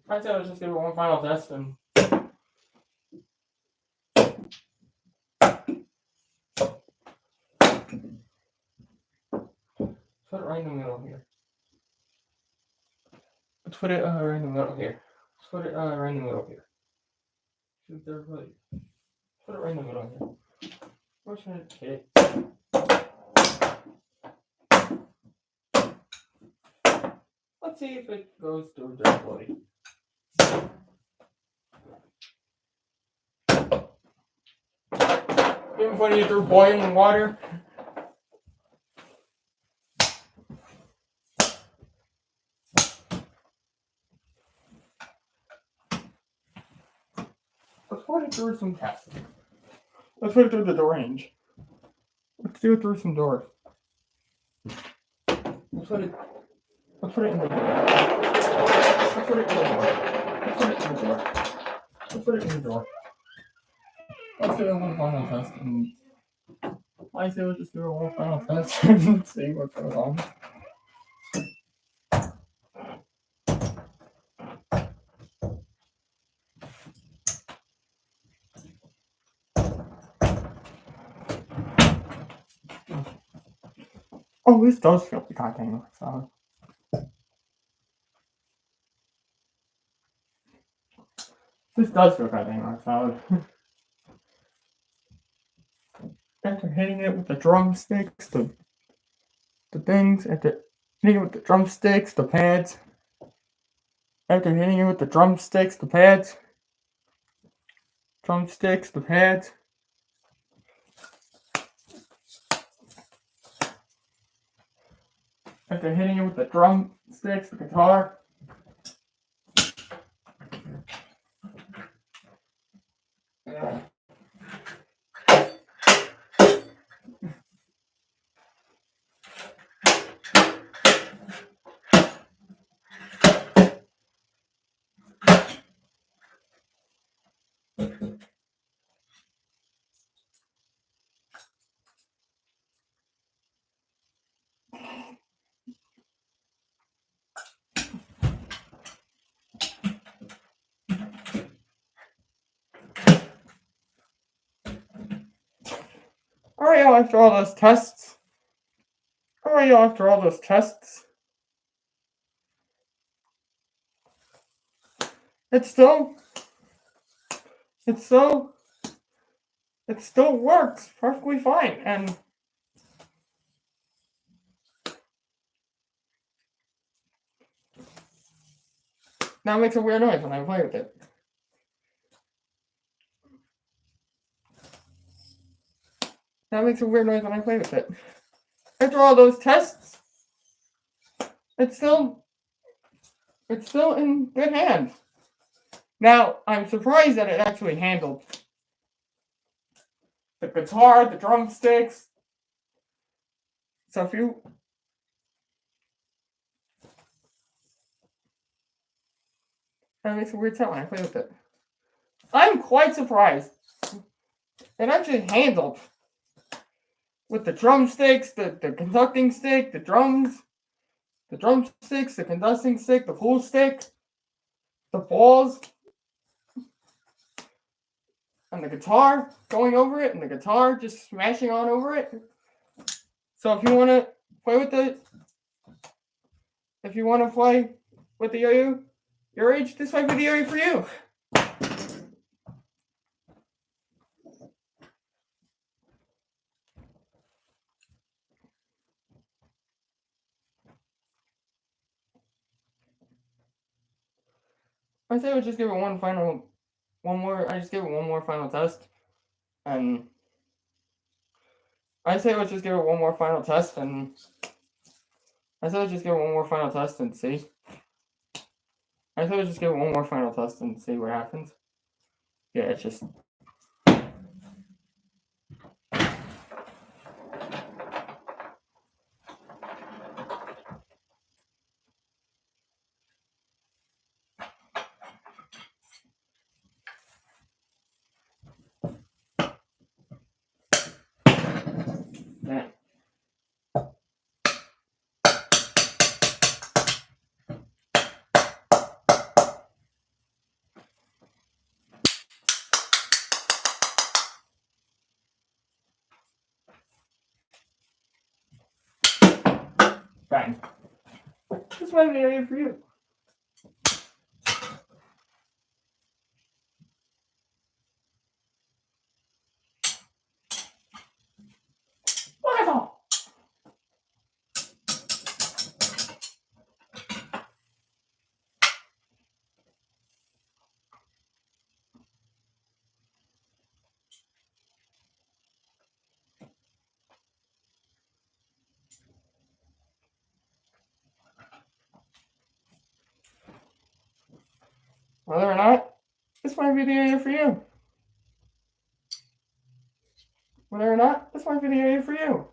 I said let's just give it one final test and put it right in the middle here. Let's put it right in the middle here. Let's put it right in the middle here. Shoot there, really. Put it right in the middle here. Where should it hit? Let's see if it goes through directly. Even putting it through boiling water. Let's put it through some tests. Let's put it through the range. Let's do it through some doors. Let's put it in the door. Let's put it in the door. Let's put it in the door. Let's put it in the door. Let's do one final test. And I say let's just do one final test and see what's going on. Oh, this does feel like goddamn solid. This does feel goddamn solid. After hitting it with the drumsticks, the things, after hitting it with the drumsticks, the pads. After hitting it with the drumsticks, the pads. Drumsticks, the pads. After hitting it with the drumsticks, the guitar. Alright, y'all, after all those tests. Alright, y'all, after all those tests. It still works perfectly fine, and now it makes a weird noise when I play with it. That makes a weird noise when I play with it. After all those tests, it's still in good hands. Now, I'm surprised that it actually handled the guitar, the drumsticks. So if you... That makes a weird sound when I play with it. I'm quite surprised. It actually handled with the drumsticks, the conducting stick, the drums, the drumsticks, the conducting stick, the pool stick, the balls, and the guitar going over it, and the guitar just smashing on over it. So if you want to play with the yo-yo your age, this might be the yo-yo for you. I say we just give it one more final test, and I say let's just give it one more final test, and I say let's just give it one more final test and see. I say let's just give it one more final test and see what happens. Yeah, it's just. Yeah. Bang. This might be the idea for you. Wonderful. Whether or not, this might be the area for you. Whether or not, this might be the area for you.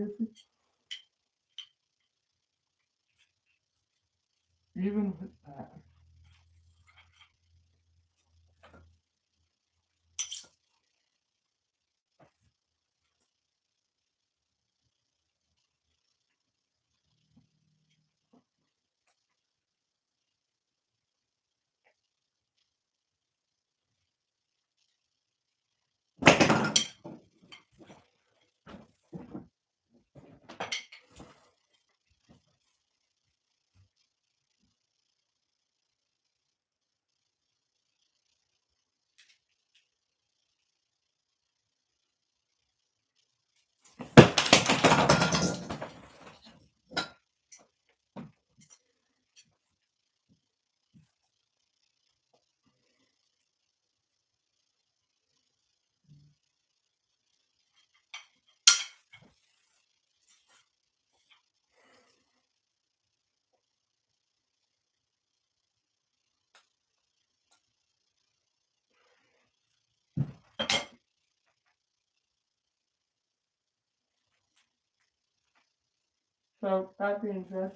crazy? Even with that. So that being said,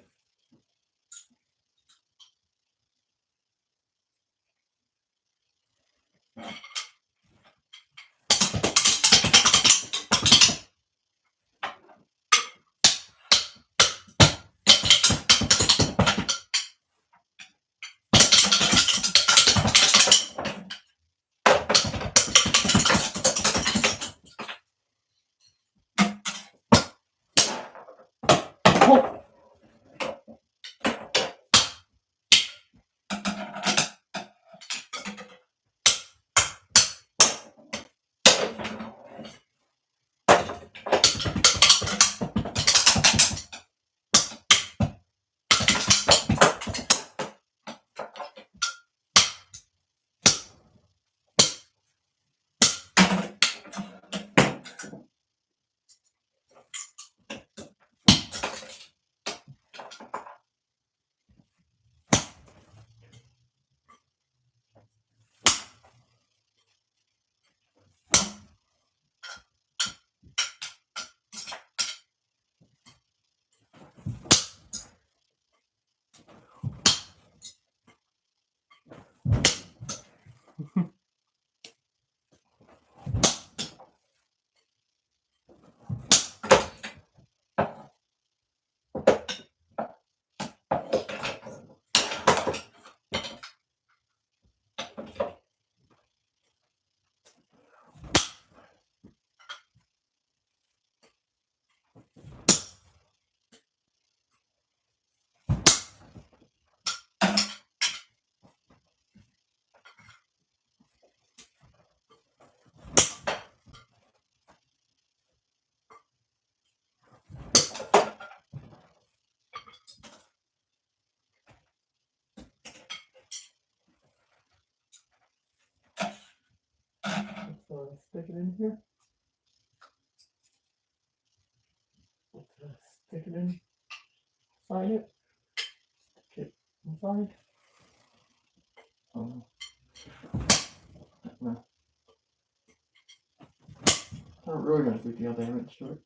oh, let's stick it in here. Let's stick it in. Sign it. Stick it inside. Oh. No. Not really gonna do deal damage to it.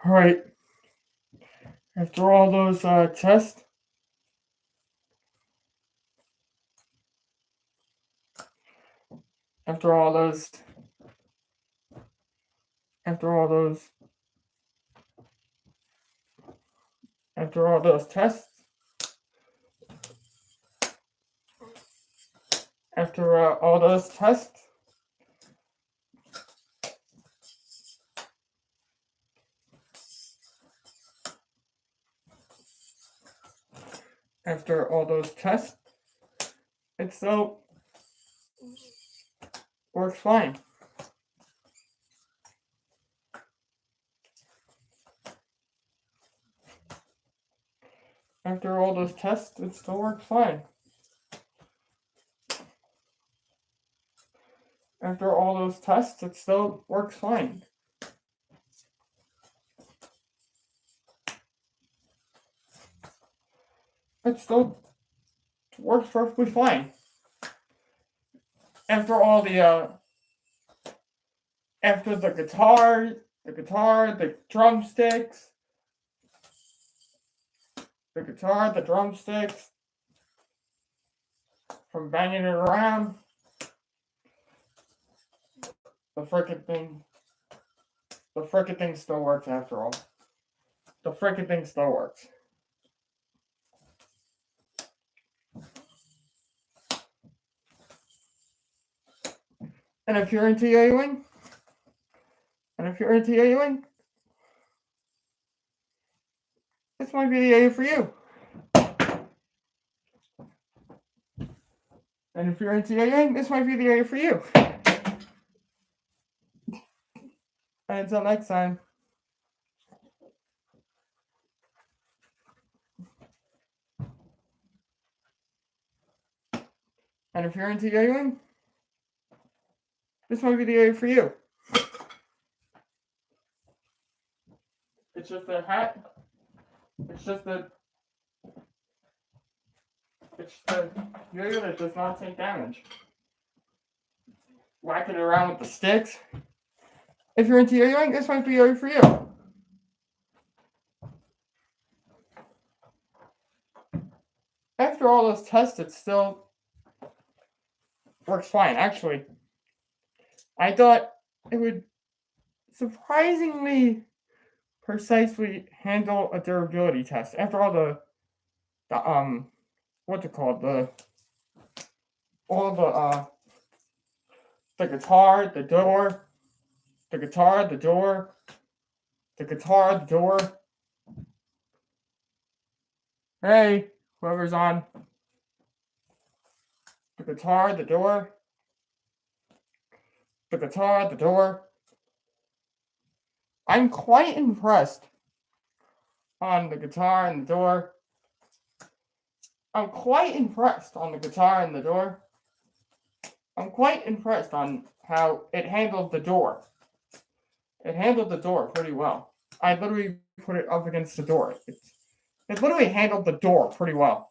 All right. After all those tests, after all those tests, after all those tests, after all those tests, it still works fine. After all those tests, it still works fine. After all those tests, it still works fine. It still works perfectly fine. After all the after the guitar, the drumsticks, from banging it around, the frickin' thing still works after all. The frickin' thing still works. And if you're into yo-yoing, this might be the yo-yo for you. And if you're into yo-yoing, this might be the yo-yo for you. And until next time. And if you're into yo-yoing, this might be the yo-yo for you. It's just a hat. It's just a yo-yo that does not take damage. Whack it around with the sticks. If you're into yo-yoing, this might be yo-yo for you. After all those tests, it still works fine. Actually, I thought it would surprisingly precisely handle a durability test. After all the what's it called? The guitar, the door, the guitar, the door, the guitar, the door. Hey, whoever's on. The guitar, the door. The guitar, the door. I'm quite impressed on the guitar and the door. I'm quite impressed on the guitar and the door. I'm quite impressed on how it handled the door. It handled the door pretty well. I literally put it up against the door. It literally handled the door pretty well.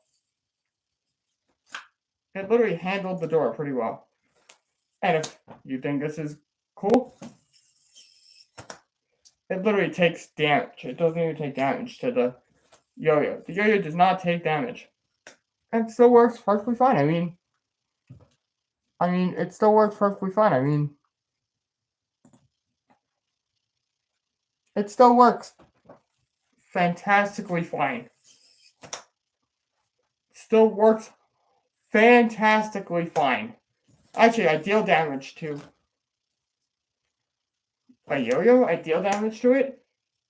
It literally handled the door pretty well. And if you think this is cool, it literally takes damage. It doesn't even take damage to the yo-yo. The yo-yo does not take damage. And it still works perfectly fine. I mean, it still works perfectly fine. It still works fantastically fine. Still works fantastically fine. Actually, I deal damage to a yo-yo. I deal damage to it.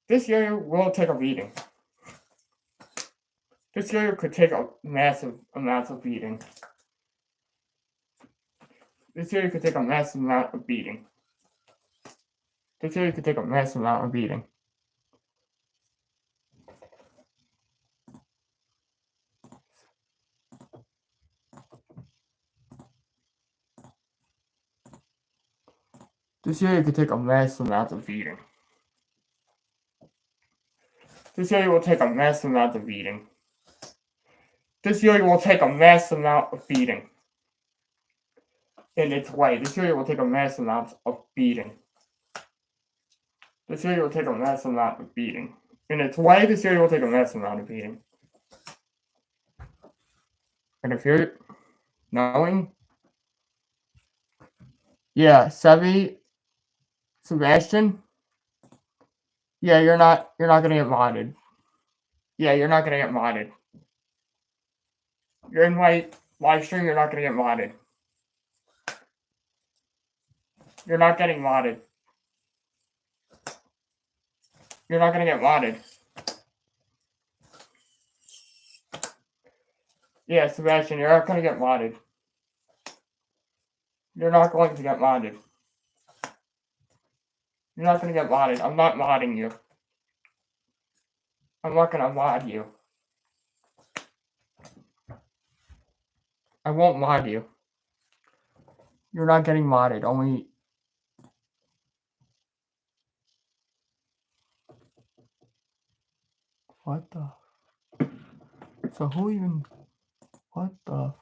This yo-yo will take a beating. This yo-yo could take a massive amounts of beating. This year you could take a massive amount of beating. This year you could take a massive amount of beating. This year you could take a massive amount of beating. This year you will take a massive amount of beating. This year you will take a massive amount of beating. In its way, this year you will take a massive amount of beating. This year you will take a massive amount of beating. In its way, this year you will take a massive amount of beating. And if you're knowing, yeah, Sebastian, yeah, you're not gonna get modded. Yeah, you're not gonna get modded. You're in my live stream, you're not gonna get modded. You're not getting modded. You're not gonna get modded. Yeah, Sebastian, you're not gonna get modded. You're not going to get modded. You're not gonna get modded. I'm not modding you. I'm not gonna mod you. I won't mod you. You're not getting modded. Only. What the? So who even? What the?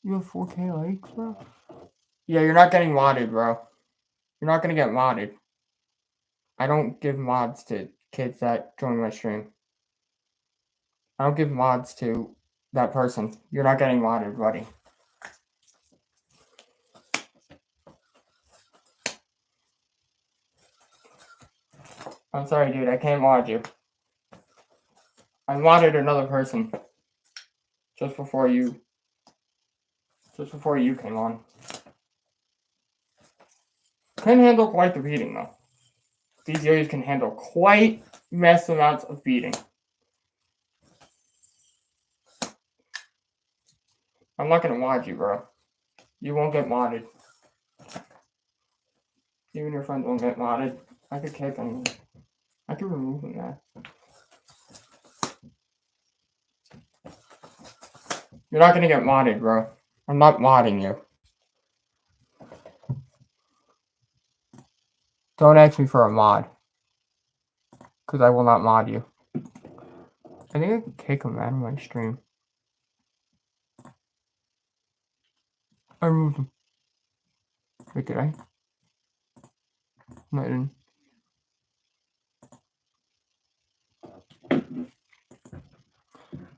You have 4K likes, bro? Yeah, you're not getting modded, bro. You're not gonna get modded. I don't give mods to kids that join my stream. I don't give mods to that person. You're not getting modded, buddy. I'm sorry, dude. I can't mod you. I modded another person just before you came on. Can handle quite the beating, though. These areas can handle quite massive amounts of beating. I'm not gonna mod you, bro. You won't get modded. Even your friends won't get modded. I could kick them. I could remove them now. You're not gonna get modded, bro. I'm not modding you. Don't ask me for a mod. Because I will not mod you. I think I can kick him out of my stream. I removed him. Wait, did I? No, I didn't.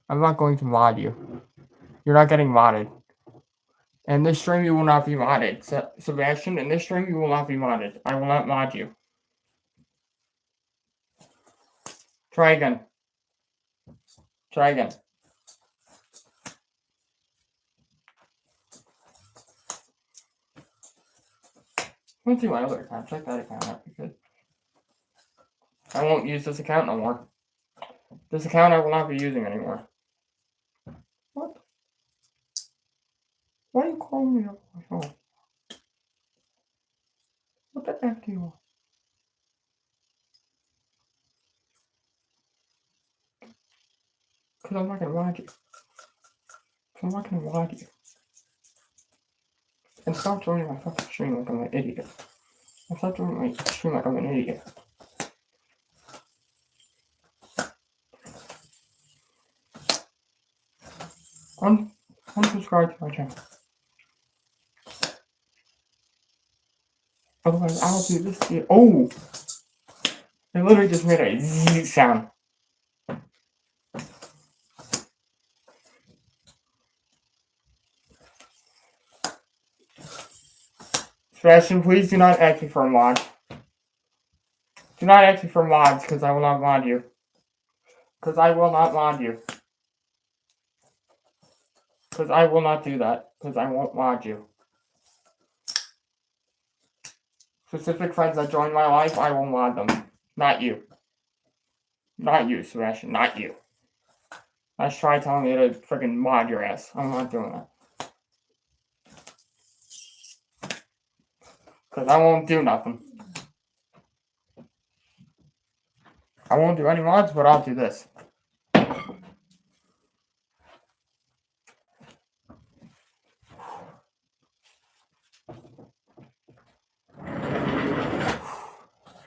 I'm not going to mod you. You're not getting modded. In this stream, you will not be modded. Sebastian, in this stream, you will not be modded. I will not mod you. Try again. Try again. Let's see my other account. Check that account out because I won't use this account no more. This account I will not be using anymore. What? Why are you calling me up on my phone? What the F do you want? Because I'm not going to mod you. I'm not going to mod you. And stop joining my fucking stream like I'm an idiot. And stop joining my stream like I'm an idiot. Unsubscribe to my channel. Otherwise, I'll do this to you. Oh! I literally just made a zzz sound. Sebastian, please do not ask me for a mod. Do not ask me for mods, because I will not mod you. Because I will not mod you. Because I will not do that. Because I won't mod you. Specific friends that join my life, I will mod them. Not you. Not you, Sebastian. Not you. Let's try telling me to freaking mod your ass. I'm not doing that. Because I won't do nothing. I won't do any mods, but I'll do this.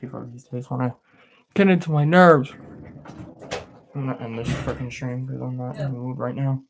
People these days want to get into my nerves. I'm gonna end this freaking stream because I'm not in the mood right now.